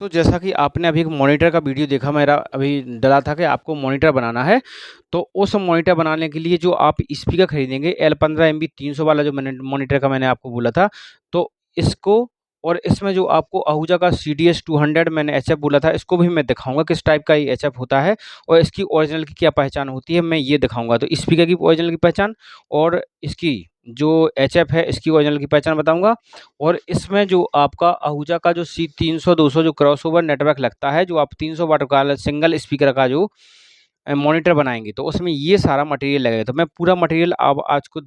तो जैसा कि आपने अभी एक मॉनिटर का वीडियो देखा मेरा अभी डला था कि आपको मॉनिटर बनाना है, तो उस मॉनिटर बनाने के लिए जो आप स्पीकर खरीदेंगे L15 MB 300 वाला जो मैंने मॉनिटर का मैंने आपको बोला था, तो इसको और इसमें जो आपको आहूजा का CDS 200 मैंने एचएफ बोला था, इसको भी मैं दिखाऊँगा किस टाइप का ये एचएफ होता है और इसकी ओरिजिनल की क्या पहचान होती है, मैं ये दिखाऊँगा। तो स्पीकर की ओरिजिनल की पहचान और इसकी जो एचएफ है, इसकी ओरिजिनल की पहचान बताऊँगा और इसमें जो आपका आहूजा का जो C300 200 जो क्रॉसओवर नेटवर्क लगता है, जो आप 300 वाट का सिंगल स्पीकर का जो मॉनिटर बनाएँगे, तो उसमें ये सारा मटेरियल लगेगा। तो मैं पूरा मटेरियल अब आज को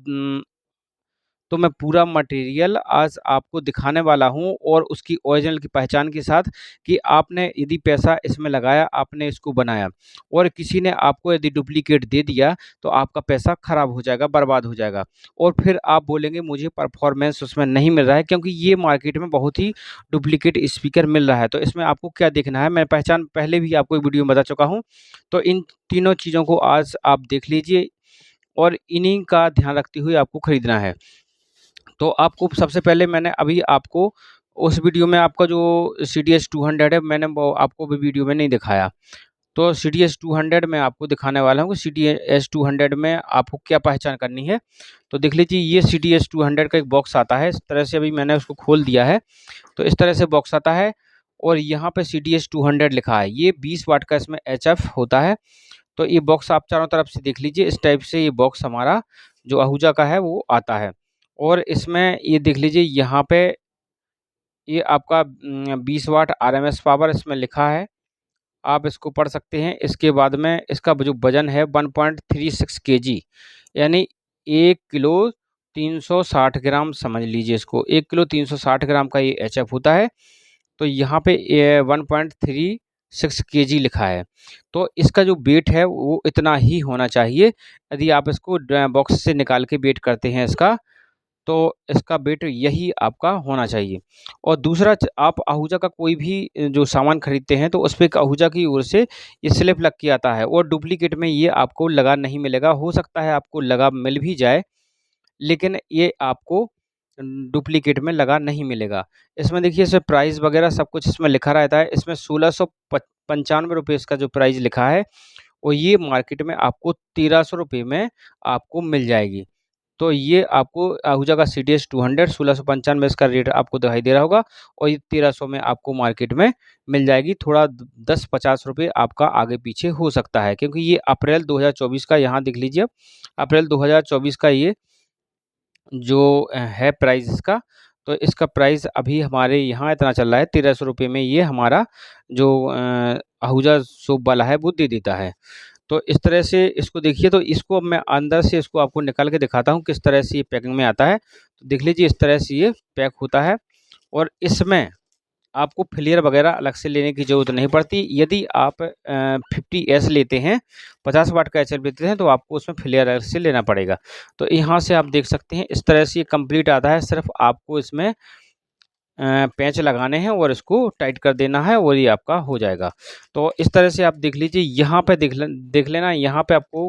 तो मैं पूरा मटेरियल आज आपको दिखाने वाला हूँ और उसकी ओरिजिनल की पहचान के साथ कि आपने यदि पैसा इसमें लगाया, आपने इसको बनाया और किसी ने आपको यदि डुप्लीकेट दे दिया, तो आपका पैसा खराब हो जाएगा, बर्बाद हो जाएगा और फिर आप बोलेंगे मुझे परफॉर्मेंस उसमें नहीं मिल रहा है क्योंकि ये मार्केट में बहुत ही डुप्लीकेट स्पीकर मिल रहा है। तो इसमें आपको क्या देखना है, मैं पहचान पहले भी आपको एक वीडियो में बता चुका हूँ। तो इन तीनों चीज़ों को आज आप देख लीजिए और इन्हीं का ध्यान रखते हुए आपको खरीदना है। तो आपको सबसे पहले मैंने अभी आपको उस वीडियो में आपका जो CDS 200 है, मैंने वो आपको भी वीडियो में नहीं दिखाया। तो CDS 200 मैं आपको दिखाने वाला हूँ कि CDS 200 में आपको क्या पहचान करनी है। तो देख लीजिए ये CDS 200 का एक बॉक्स आता है, इस तरह से अभी मैंने उसको खोल दिया है। तो इस तरह से बॉक्स आता है और यहाँ पे CDS 200 लिखा है। ये 20 वाट का इसमें HF होता है। तो ये बॉक्स आप चारों तरफ से देख लीजिए, इस टाइप से ये बॉक्स हमारा जो आहूजा का है वो आता है। और इसमें ये देख लीजिए यहाँ पे ये आपका 20 वाट RMS पावर इसमें लिखा है, आप इसको पढ़ सकते हैं। इसके बाद में इसका जो वज़न है 1.36 केजी यानी 1 किलो 360 ग्राम समझ लीजिए इसको, 1 किलो 360 ग्राम का ये एचएफ होता है। तो यहाँ पे 1.36 केजी लिखा है। तो इसका जो वेट है वो इतना ही होना चाहिए। यदि आप इसको बॉक्स से निकाल के वेट करते हैं इसका, तो इसका वेट यही आपका होना चाहिए। और दूसरा आप आहूजा का कोई भी जो सामान खरीदते हैं तो उस पे एक आहूजा की ओर से ये स्लिप लग के आता है और डुप्लीकेट में ये आपको लगा नहीं मिलेगा। हो सकता है आपको लगा मिल भी जाए, लेकिन ये आपको डुप्लीकेट में लगा नहीं मिलेगा। इसमें देखिए इसमें प्राइस वगैरह सब कुछ इसमें लिखा रहता है। इसमें 1695 रुपये इसका जो प्राइस लिखा है और ये मार्केट में आपको 1300 रुपये में आपको मिल जाएगी। तो ये आपको आहूजा का CDS 200 1695 इसका रेट आपको दिखाई दे रहा होगा और ये 1300 में आपको मार्केट में मिल जाएगी। थोड़ा 10-50 रुपये आपका आगे पीछे हो सकता है क्योंकि ये अप्रैल 2024 का यहाँ देख लीजिए आप, अप्रैल 2024 का ये जो है प्राइस इसका, तो इसका प्राइस अभी हमारे यहाँ इतना चल रहा है 1300 रुपये में ये हमारा जो आहूजा सोप वाला है वो दे देता है। तो इस तरह से इसको देखिए, तो इसको अब मैं अंदर से इसको आपको निकाल के दिखाता हूँ किस तरह से ये पैकिंग में आता है। तो देख लीजिए इस तरह से ये पैक होता है और इसमें आपको फ्लेयर वगैरह अलग से लेने की ज़रूरत नहीं पड़ती। यदि आप 50S लेते हैं, 50 वाट का एचएफ लेते हैं, तो आपको उसमें फ्लेयर अलग से लेना पड़ेगा। तो यहाँ से आप देख सकते हैं इस तरह से ये कंप्लीट आता है। सिर्फ आपको इसमें पेंच लगाने हैं और इसको टाइट कर देना है और ये आपका हो जाएगा। तो इस तरह से आप देख लीजिए, यहाँ पे देख लेना, यहाँ पे आपको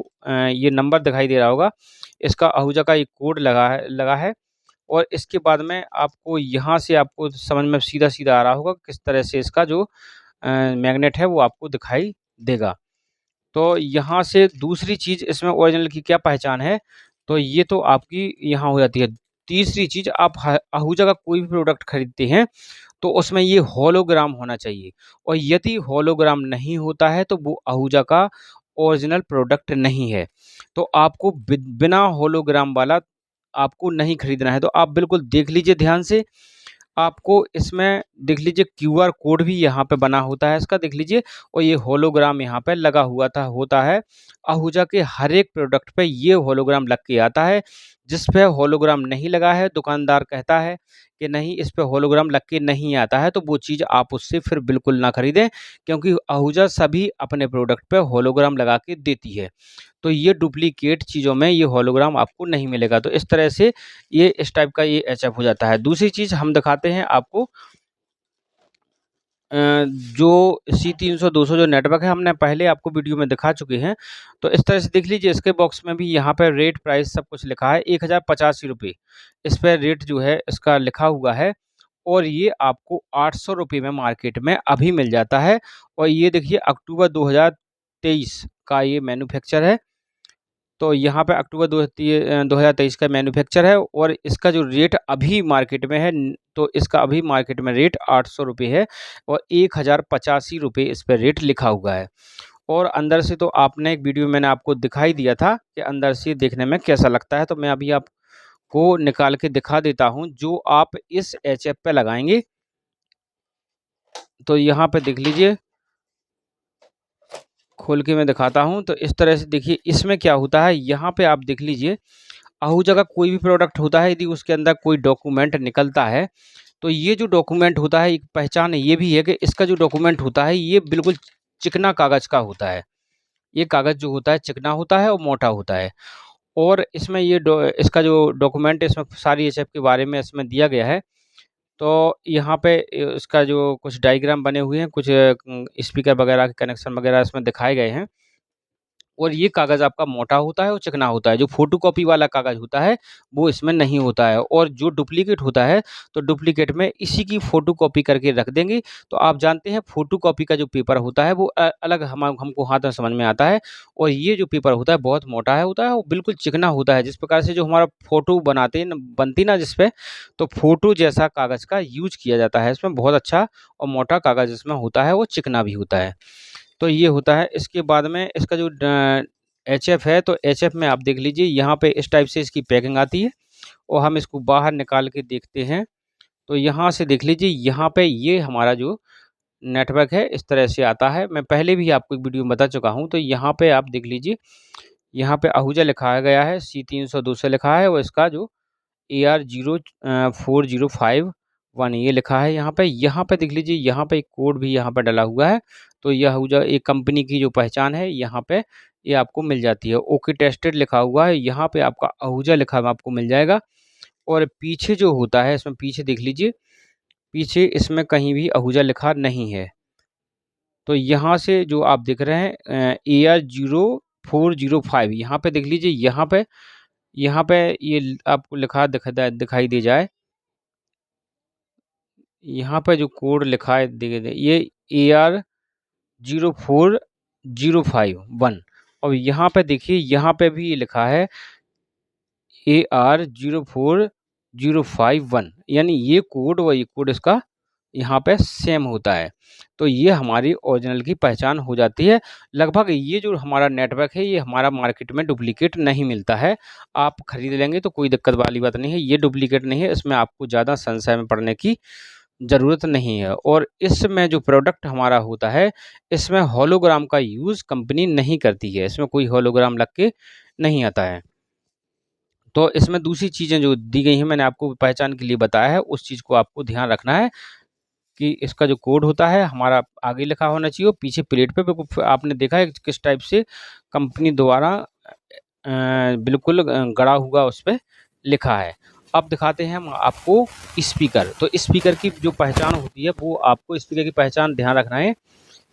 ये नंबर दिखाई दे रहा होगा। इसका आहूजा का ये कोड लगा है और इसके बाद में आपको यहाँ से आपको समझ में सीधा-सीधा आ रहा होगा किस तरह से इसका जो मैग्नेट है वो आपको दिखाई देगा। तो यहाँ से दूसरी चीज़ इसमें ओरिजिनल की क्या पहचान है, तो ये तो आपकी यहाँ हो जाती है। तीसरी चीज़, आप आहूजा का कोई भी प्रोडक्ट खरीदते हैं, तो उसमें ये होलोग्राम होना चाहिए और यदि होलोग्राम नहीं होता है, तो वो आहूजा का ओरिजिनल प्रोडक्ट नहीं है। तो आपको बिना होलोग्राम वाला आपको नहीं खरीदना है। तो आप बिल्कुल देख लीजिए ध्यान से, आपको इसमें देख लीजिए क्यूआर कोड भी यहाँ पे बना होता है इसका, देख लीजिए, और ये होलोग्राम यहाँ पे लगा हुआ होता है। आहूजा के हर एक प्रोडक्ट पे ये होलोग्राम लग के आता है। जिस पे होलोग्राम नहीं लगा है, दुकानदार कहता है कि नहीं इस पे होलोग्राम लग के नहीं आता है, तो वो चीज़ आप उससे फिर बिल्कुल ना खरीदें क्योंकि आहूजा सभी अपने प्रोडक्ट पे होलोग्राम लगा के देती है। तो ये डुप्लीकेट चीज़ों में ये होलोग्राम आपको नहीं मिलेगा। तो इस तरह से ये इस टाइप का ये एचएफ हो जाता है। दूसरी चीज़ हम दिखाते हैं आपको अ, जो C300 200 जो नेटवर्क है, हमने पहले आपको वीडियो में दिखा चुके हैं। तो इस तरह से देख लीजिए, इसके बॉक्स में भी यहाँ पे रेट प्राइस सब कुछ लिखा है, ₹1085 इस पे रेट जो है इसका लिखा हुआ है और ये आपको 800 रुपये में मार्केट में अभी मिल जाता है। और ये देखिए अक्टूबर 2023 का ये मैन्युफैक्चर है। तो यहाँ पे अक्टूबर 2023 का मैन्युफैक्चर है और इसका जो रेट अभी मार्केट में है तो इसका अभी मार्केट में रेट 800 रुपये है और 1085 रुपये इस पर रेट लिखा हुआ है। और अंदर से तो आपने एक वीडियो मैंने आपको दिखाई दिया था कि अंदर से देखने में कैसा लगता है, तो मैं अभी आपको निकाल के दिखा देता हूँ जो आप इस एचएफ पे लगाएंगे। तो यहाँ पे देख लीजिए, खोल के मैं दिखाता हूँ। तो इस तरह से देखिए इसमें क्या होता है, यहाँ पे आप देख लीजिए आहूजा का कोई भी प्रोडक्ट होता है, यदि उसके अंदर कोई डॉक्यूमेंट निकलता है तो ये जो डॉक्यूमेंट होता है एक पहचान ये भी है कि इसका जो डॉक्यूमेंट होता है ये बिल्कुल चिकना कागज़ का होता है। ये कागज़ जो होता है चिकना होता है और मोटा होता है। और इसमें इसका जो डॉक्यूमेंट इसमें सारी एचएफ के बारे में इसमें दिया गया है। तो यहाँ पे इसका जो कुछ डायग्राम बने हुए हैं, कुछ स्पीकर वगैरह के कनेक्शन वगैरह इसमें दिखाए गए हैं। और ये कागज़ आपका मोटा होता है और चिकना होता है। जो फ़ोटोकॉपी वाला कागज़ होता है, वो इसमें नहीं होता है। और जो डुप्लीकेट होता है, तो डुप्लीकेट में इसी की फ़ोटोकॉपी करके रख देंगे। तो आप जानते हैं फ़ोटोकॉपी का जो पेपर होता है, वो अलग हमको हाथ में समझ में आता है। और ये जो पेपर होता है, बहुत मोटा होता है और बिल्कुल चिकना होता है। जिस प्रकार से जो हमारा फ़ोटो बनती ना जिस पे, तो फ़ोटो जैसा कागज़ का यूज़ किया जाता है। इसमें बहुत अच्छा और मोटा कागज़ इसमें होता है, वो चिकना भी होता है। तो ये होता है। इसके बाद में इसका जो एचएफ है, तो एचएफ में आप देख लीजिए यहाँ पे इस टाइप से इसकी पैकिंग आती है और हम इसको बाहर निकाल के देखते हैं। तो यहाँ से देख लीजिए, यहाँ पे ये हमारा जो नेटवर्क है इस तरह से आता है। मैं पहले भी आपको एक वीडियो में बता चुका हूँ। तो यहाँ पे आप देख लीजिए, यहाँ पे आहूजा लिखाया गया है, C302 से लिखा है और इसका जो AR0405 ये लिखा है यहाँ पे। यहाँ पे देख लीजिए, यहाँ पे एक कोड भी यहाँ पे डला हुआ है। तो यह आहूजा एक कंपनी की जो पहचान है, यहाँ पे ये आपको मिल जाती है। ओके टेस्टेड लिखा हुआ है, यहाँ पे आपका आहूजा लिखा हुआ आपको मिल जाएगा। और पीछे जो होता है, इसमें पीछे देख लीजिए, पीछे इसमें कहीं भी आहूजा लिखा नहीं है। तो यहाँ से जो आप देख रहे हैं AR0405, यहाँ पे देख लीजिए, यहाँ पे ये आपको दिखाई दे जाए। यहाँ पे जो कोड लिखा है ये AR04051। और यहाँ पे देखिए, यहाँ पे भी ये लिखा है AR04051, यानी ये कोड वही कोड इसका यहाँ पे सेम होता है। तो ये हमारी ओरिजिनल की पहचान हो जाती है। लगभग ये जो हमारा नेटवर्क है, ये हमारा मार्केट में डुप्लीकेट नहीं मिलता है। आप खरीद लेंगे तो कोई दिक्कत वाली बात नहीं है। ये डुप्लीकेट नहीं है, इसमें आपको ज़्यादा संशय में पड़ने की ज़रूरत नहीं है। और इसमें जो प्रोडक्ट हमारा होता है, इसमें होलोग्राम का यूज़ कंपनी नहीं करती है। इसमें कोई होलोग्राम लग के नहीं आता है। तो इसमें दूसरी चीज़ें जो दी गई हैं, मैंने आपको पहचान के लिए बताया है, उस चीज़ को आपको ध्यान रखना है कि इसका जो कोड होता है हमारा आगे लिखा होना चाहिए और पीछे प्लेट पे बिल्कुल आपने देखा है किस टाइप से कंपनी द्वारा बिल्कुल गड़ा हुआ उस पे लिखा है। अब दिखाते हैं हम आपको स्पीकर। तो स्पीकर की जो पहचान होती है, वो आपको स्पीकर की पहचान ध्यान रखना है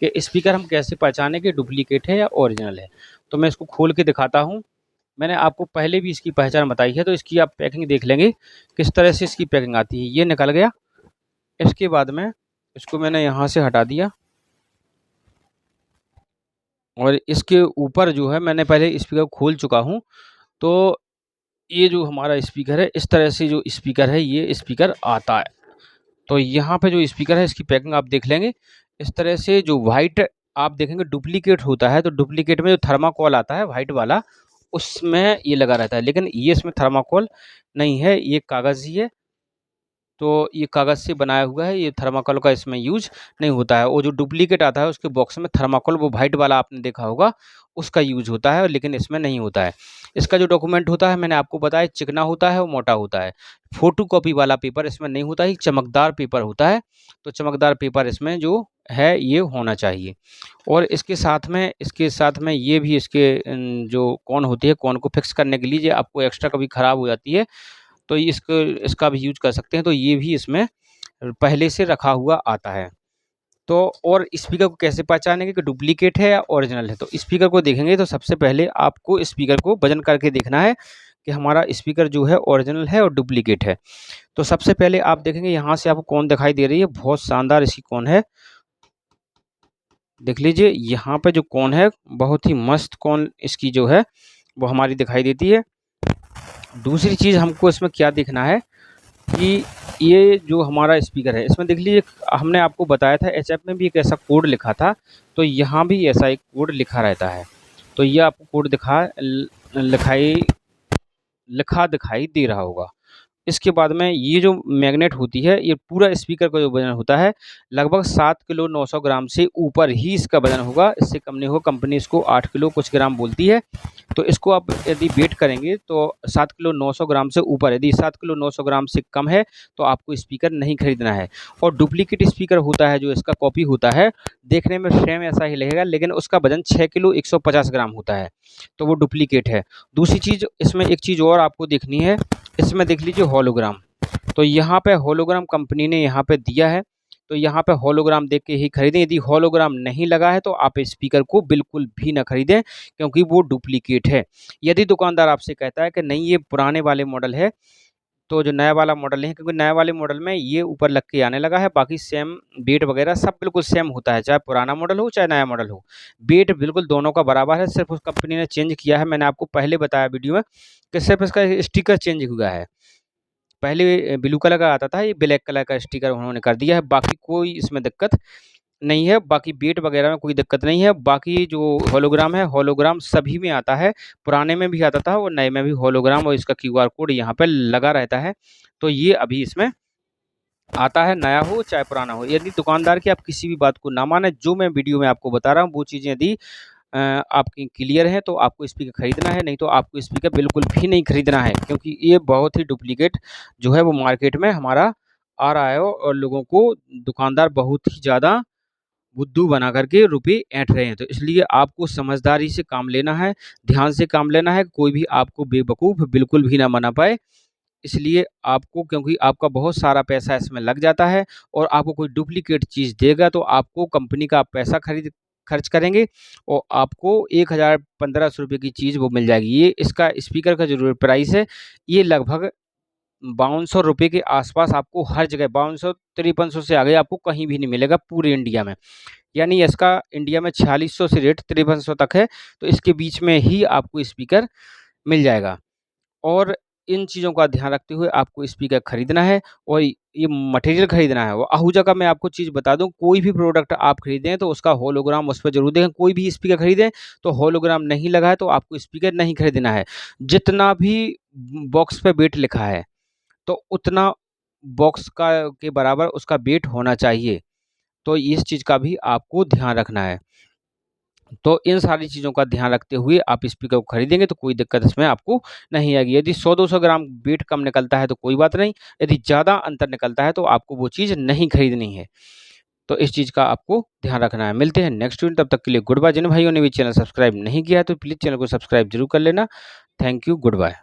कि स्पीकर हम कैसे पहचानें कि डुप्लीकेट है या ओरिजिनल है। तो मैं इसको खोल के दिखाता हूँ। मैंने आपको पहले भी इसकी पहचान बताई है, तो इसकी आप पैकिंग देख लेंगे किस तरह से इसकी पैकिंग आती है। ये निकल गया। इसके बाद में इसको मैंने यहाँ से हटा दिया और इसके ऊपर जो है मैंने पहले स्पीकर खोल चुका हूँ। तो ये जो हमारा स्पीकर है, इस तरह से जो स्पीकर है, ये स्पीकर आता है। तो यहाँ पे जो स्पीकर है इसकी पैकिंग आप देख लेंगे। इस तरह से जो वाइट आप देखेंगे डुप्लीकेट होता है, तो डुप्लीकेट में जो थर्माकोल आता है वाइट वाला, उसमें ये लगा रहता है। लेकिन ये इसमें थर्माकोल नहीं है, ये कागज़ ही है। तो ये कागज़ से बनाया हुआ है, ये थर्माकोल का इसमें यूज़ नहीं होता है। वो जो डुप्लीकेट आता है उसके बॉक्स में थर्माकोल, वो वाइट वाला आपने देखा होगा, उसका यूज़ होता है, लेकिन इसमें नहीं होता है। इसका जो डॉक्यूमेंट होता है मैंने आपको बताया, चिकना होता है और मोटा होता है। फ़ोटोकॉपी वाला पेपर इसमें नहीं होता है, चमकदार पेपर होता है। तो चमकदार पेपर इसमें जो है ये होना चाहिए। और इसके साथ में ये भी इसके जो कॉन होती है, कॉन को फिक्स करने के लिए जो आपको एक्स्ट्रा कभी ख़राब हो जाती है, तो इसका भी यूज़ कर सकते हैं। तो ये भी इसमें पहले से रखा हुआ आता है। तो और स्पीकर को कैसे पहचानेंगे कि डुप्लीकेट है या ओरिजिनल है? तो स्पीकर को देखेंगे तो सबसे पहले आपको स्पीकर को वज़न करके देखना है कि हमारा स्पीकर जो है ओरिजिनल है और डुप्लीकेट है। तो सबसे पहले आप देखेंगे यहाँ से आपको कॉन दिखाई दे रही है, बहुत शानदार इसकी कॉन है। देख लीजिए यहाँ पे जो कॉन है बहुत ही मस्त कॉन इसकी जो है वो हमारी दिखाई देती है। दूसरी चीज़ हमको इसमें क्या देखना है कि ये जो हमारा स्पीकर है इसमें देख लीजिए, हमने आपको बताया था एचएफ में भी एक ऐसा कोड लिखा था, तो यहाँ भी ऐसा एक कोड लिखा रहता है। तो ये आपको कोड लिखा दिखाई दे रहा होगा। इसके बाद में ये जो मैग्नेट होती है, ये पूरा स्पीकर का जो वज़न होता है लगभग 7 किलो 900 ग्राम से ऊपर ही इसका वज़न होगा, इससे कम नहीं होगा। कंपनी इसको 8 किलो कुछ ग्राम बोलती है। तो इसको आप यदि वेट करेंगे तो 7 किलो 900 ग्राम से ऊपर, यदि 7 किलो 900 ग्राम से कम है तो आपको स्पीकर नहीं खरीदना है। और डुप्लीकेट स्पीकर होता है जो इसका कॉपी होता है, देखने में सेम ऐसा ही लगेगा लेकिन उसका वज़न 6 किलो 150 ग्राम होता है, तो वो डुप्लीकेट है। दूसरी चीज़ इसमें एक चीज़ और आपको देखनी है, इसमें देख लीजिए होलोग्राम। तो यहाँ पे होलोग्राम कंपनी ने यहाँ पे दिया है, तो यहाँ पे होलोग्राम देख के ही खरीदें। यदि होलोग्राम नहीं लगा है तो आप स्पीकर को बिल्कुल भी ना खरीदें, क्योंकि वो डुप्लीकेट है। यदि दुकानदार आपसे कहता है कि नहीं ये पुराने वाले मॉडल है, तो जो नया वाला मॉडल है, क्योंकि नए वाले मॉडल में ये ऊपर लग के आने लगा है, बाकी सेम वेट वगैरह सब बिल्कुल सेम होता है, चाहे पुराना मॉडल हो चाहे नया मॉडल हो। वेट बिल्कुल दोनों का बराबर है, सिर्फ उस कंपनी ने चेंज किया है। मैंने आपको पहले बताया वीडियो में कि सिर्फ इसका स्टिकर चेंज हुआ है। पहले ब्लू कलर का आता था, ये ब्लैक कलर का स्टिकर उन्होंने कर दिया है। बाकी कोई इसमें दिक्कत नहीं है, बाकी वेट वगैरह में कोई दिक्कत नहीं है। बाकी जो होलोग्राम है, होलोग्राम सभी में आता है, पुराने में भी आता था और नए में भी होलोग्राम और इसका क्यूआर कोड यहाँ पे लगा रहता है। तो ये अभी इसमें आता है, नया हो चाहे पुराना हो। यदि दुकानदार की आप किसी भी बात को ना माने, जो मैं वीडियो में आपको बता रहा हूँ वो चीज़ें यदि आपकी क्लियर है तो आपको स्पीकर खरीदना है, नहीं तो आपको स्पीकर बिल्कुल भी नहीं खरीदना है, क्योंकि ये बहुत ही डुप्लीकेट जो है वो मार्केट में हमारा आ रहा है और लोगों को दुकानदार बहुत ही ज़्यादा बुद्धू बना करके रुपए ऐंठ रहे हैं। तो इसलिए आपको समझदारी से काम लेना है, ध्यान से काम लेना है, कोई भी आपको बेवकूफ़ बिल्कुल भी ना बना पाए। इसलिए आपको, क्योंकि आपका बहुत सारा पैसा इसमें लग जाता है और आपको कोई डुप्लीकेट चीज़ देगा तो आपको कंपनी का आप पैसा खर्च करेंगे और आपको 1000-1500 रुपए की चीज़ वो मिल जाएगी। ये इसका स्पीकर का जो प्राइस है, ये लगभग 5200 रुपए के आस-पास आपको हर जगह 5200-5300 से आगे आपको कहीं भी नहीं मिलेगा पूरे इंडिया में। यानी इसका इंडिया में 4600 से रेट 5300 तक है, तो इसके बीच में ही आपको स्पीकर मिल जाएगा। और इन चीज़ों का ध्यान रखते हुए आपको स्पीकर खरीदना है और ये मटेरियल खरीदना है। और आहूजा का मैं आपको चीज़ बता दूँ, कोई भी प्रोडक्ट आप खरीदें तो उसका होलोग्राम उस पे ज़रूर देखें। कोई भी स्पीकर खरीदें तो होलोग्राम नहीं लगा है तो आपको स्पीकर नहीं खरीदना है। जितना भी बॉक्स पे वेट लिखा है, तो उतना बॉक्स का के बराबर उसका वेट होना चाहिए। तो इस चीज़ का भी आपको ध्यान रखना है। तो इन सारी चीज़ों का ध्यान रखते हुए आप स्पीकर को खरीदेंगे तो कोई दिक्कत इसमें आपको नहीं आएगी। यदि 100-200 ग्राम वेट कम निकलता है तो कोई बात नहीं, यदि ज़्यादा अंतर निकलता है तो आपको वो चीज़ नहीं खरीदनी है। तो इस चीज़ का आपको ध्यान रखना है। मिलते हैं नेक्स्ट वीडियो, तब तक के लिए गुड बाय। जिन भाइयों ने भी चैनल सब्सक्राइब नहीं किया है तो प्लीज़ चैनल को सब्सक्राइब ज़रूर कर लेना। Thank you, good bye.